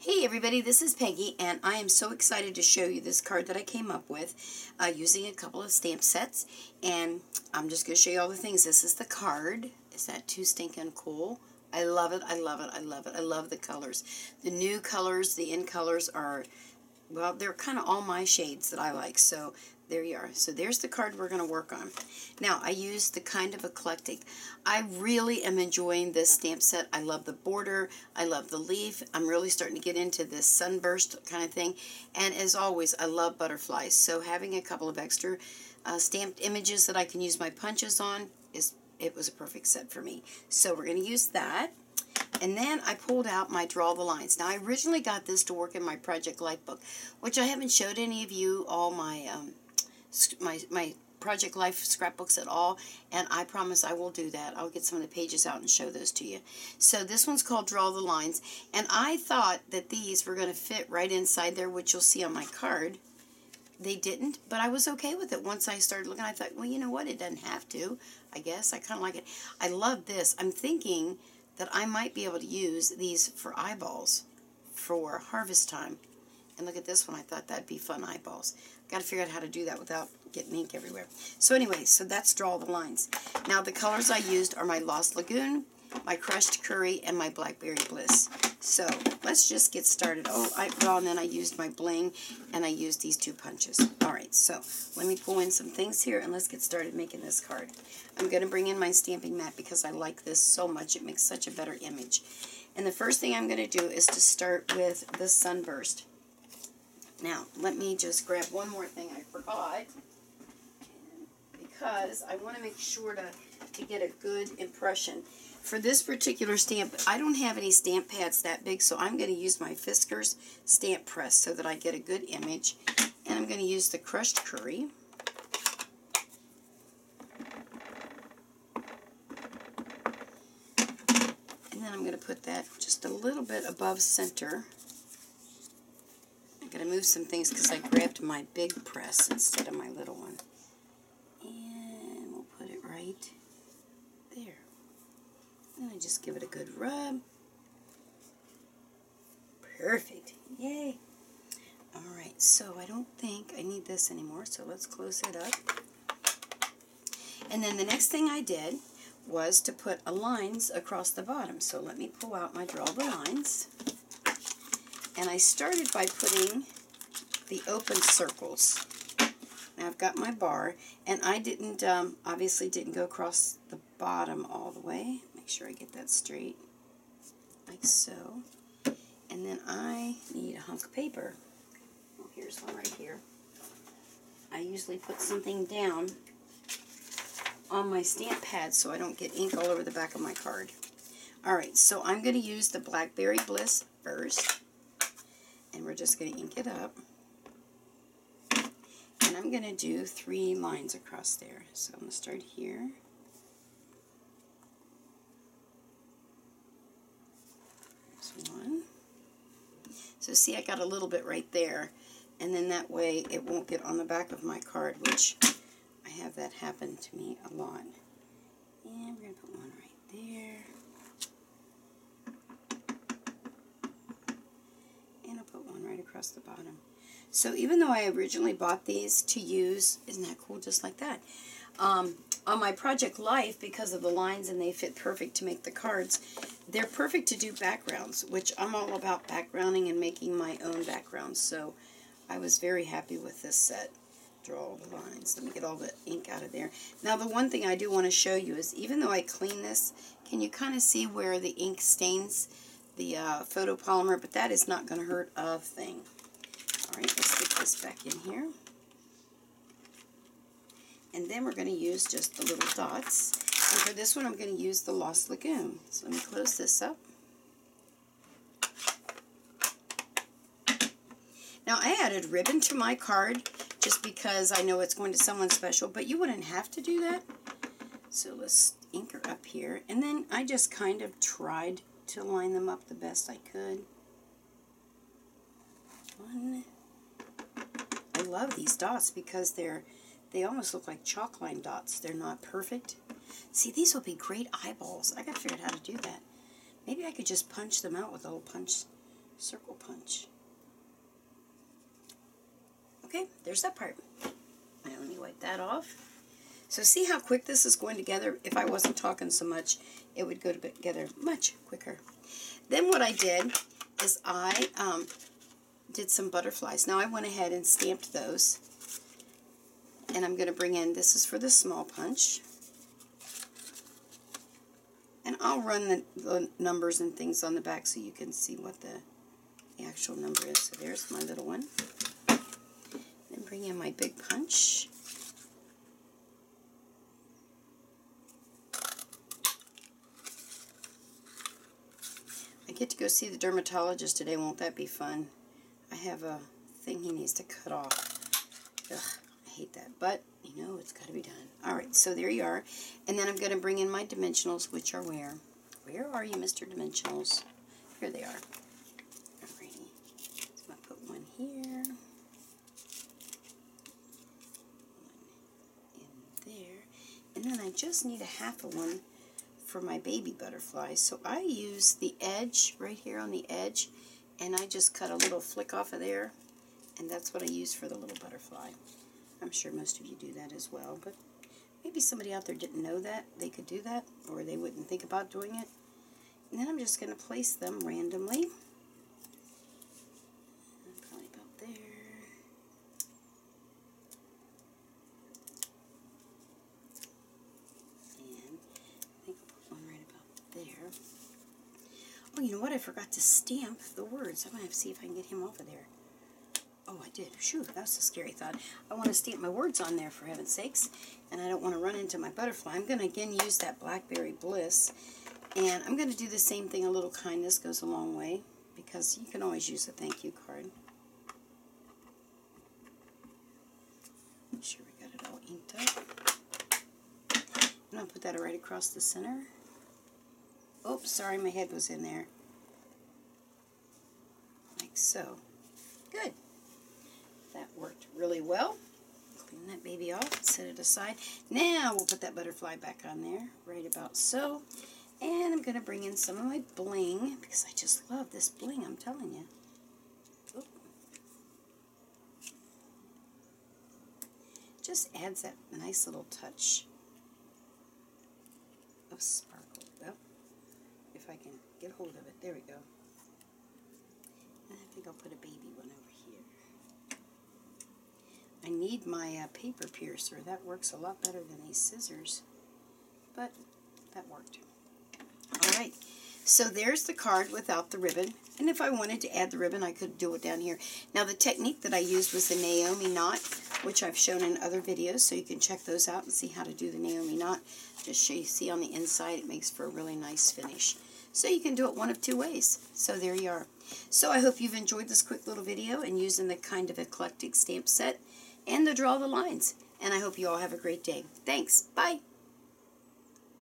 Hey everybody, this is Peggy, and I am so excited to show you this card that I came up with using a couple of stamp sets, and I'm just going to show you all the things. This is the card. Is that too stinking cool? I love it, I love it, I love it. I love the colors. The new colors, the in colors are, well, they're kind of all my shades that I like, so there you are. So there's the card we're going to work on. Now, I used the kind of eclectic. I really am enjoying this stamp set. I love the border. I love the leaf. I'm really starting to get into this sunburst kind of thing. And as always, I love butterflies. So having a couple of extra stamped images that I can use my punches on, it was a perfect set for me. So we're going to use that. And then I pulled out my Draw the Lines. Now, I originally got this to work in my Project Life book, which I haven't showed any of you all my my Project Life scrapbooks at all, and I promise I will do that. I'll get some of the pages out and show those to you. So this one's called Draw the Lines, and I thought that these were going to fit right inside there, which you'll see on my card. They didn't, but I was okay with it. Once I started looking, I thought, well, you know what? It doesn't have to, I guess. I kind of like it. I love this. I'm thinking that I might be able to use these for eyeballs for harvest time. And look at this one. I thought that'd be fun eyeballs. Got to figure out how to do that without getting ink everywhere. So anyway, so that's Draw the Lines. Now the colors I used are my Lost Lagoon, my Crushed Curry, and my Blackberry Bliss. So let's just get started. And then I used my bling, and I used these two punches. Alright, so let me pull in some things here, and let's get started making this card. I'm going to bring in my stamping mat because I like this so much. It makes such a better image. And the first thing I'm going to do is to start with the sunburst. Now, let me just grab one more thing I forgot, because I want to make sure to get a good impression. For this particular stamp, I don't have any stamp pads that big, so I'm going to use my Fiskars stamp press so that I get a good image. And I'm going to use the Crushed Curry. And then I'm going to put that just a little bit above center. I'm going to move some things because I grabbed my big press instead of my little one. And we'll put it right there. And I just give it a good rub. Perfect. Yay. Alright, so I don't think I need this anymore, so let's close it up. And then the next thing I did was to put lines across the bottom. So let me pull out my Draw the Lines. And I started by putting the open circles. Now I've got my bar, and I didn't, obviously didn't go across the bottom all the way. Make sure I get that straight, like so. And then I need a hunk of paper. Well, here's one right here. I usually put something down on my stamp pad so I don't get ink all over the back of my card. Alright, so I'm going to use the Blackberry Bliss first. And we're just going to ink it up. And I'm going to do 3 lines across there. So I'm going to start here. There's one. So see, I got a little bit right there. And then that way it won't get on the back of my card, which I have that happen to me a lot. And we're going to put one right there. And I'll put one right across the bottom. So even though I originally bought these to use, isn't that cool, just like that, on my Project Life, because of the lines and they fit perfect to make the cards, they're perfect to do backgrounds, which I'm all about backgrounding and making my own backgrounds. So I was very happy with this set. Draw all the lines. Let me get all the ink out of there. Now the one thing I do want to show you is, even though I clean this, can you kind of see where the ink stains the photopolymer? But that is not going to hurt a thing. Alright, let's get this back in here. And then we're going to use just the little dots. And for this one, I'm going to use the Lost Lagoon. So let me close this up. Now, I added ribbon to my card just because I know it's going to someone special, but you wouldn't have to do that. So let's ink her up here. And then I just kind of tried to line them up the best I could. One. I love these dots because they almost look like chalk line dots. They're not perfect. See, these will be great eyeballs. I gotta figure out how to do that. Maybe I could just punch them out with a little punch circle punch. Okay, there's that part. Now let me wipe that off. So see how quick this is going together? If I wasn't talking so much, it would go together much quicker. Then what I did is I did some butterflies. Now I went ahead and stamped those. And I'm going to bring in, this is for the small punch. And I'll run the numbers and things on the back so you can see what the actual number is. So there's my little one. Then bring in my big punch. I get to go see the dermatologist today. Won't that be fun? I have a thing he needs to cut off. Ugh, I hate that. But, you know, it's got to be done. Alright, so there you are. And then I'm going to bring in my dimensionals, which are where? Where are you, Mr. Dimensionals? Here they are. Alrighty. So I'm going to put one here. One in there. And then I just need a half of one for my baby butterflies. So I use the edge right here on the edge, and I just cut a little flick off of there, and that's what I use for the little butterfly. I'm sure most of you do that as well, but maybe somebody out there didn't know that they could do that, or they wouldn't think about doing it. And then I'm just going to place them randomly. Probably about there. There. Oh, you know what? I forgot to stamp the words. I'm going to have to see if I can get him off of there. Oh, I did. Shoo, that was a scary thought. I want to stamp my words on there, for heaven's sakes. And I don't want to run into my butterfly. I'm going to, again, use that Blackberry Bliss. And I'm going to do the same thing. A little kindness goes a long way, because you can always use a thank you card. Make sure we got it all inked up. And I'll put that right across the center. Oops, sorry, my head was in there. Like so. Good. That worked really well. Clean that baby off, set it aside. Now we'll put that butterfly back on there, right about so. And I'm going to bring in some of my bling, because I just love this bling, I'm telling you. Oop. Just adds that nice little touch of sparkle. Well, if I can get hold of it. There we go. And I think I'll put a baby one over here. I need my paper piercer. That works a lot better than these scissors. But that worked. Alright, so there's the card without the ribbon. And if I wanted to add the ribbon, I could do it down here. Now, the technique that I used was the Naomi knot, which I've shown in other videos, so you can check those out and see how to do the Naomi knot. Just so you see on the inside, it makes for a really nice finish. So you can do it one of two ways. So there you are. So I hope you've enjoyed this quick little video and using the kind of eclectic stamp set and the draw the lines. And I hope you all have a great day. Thanks. Bye.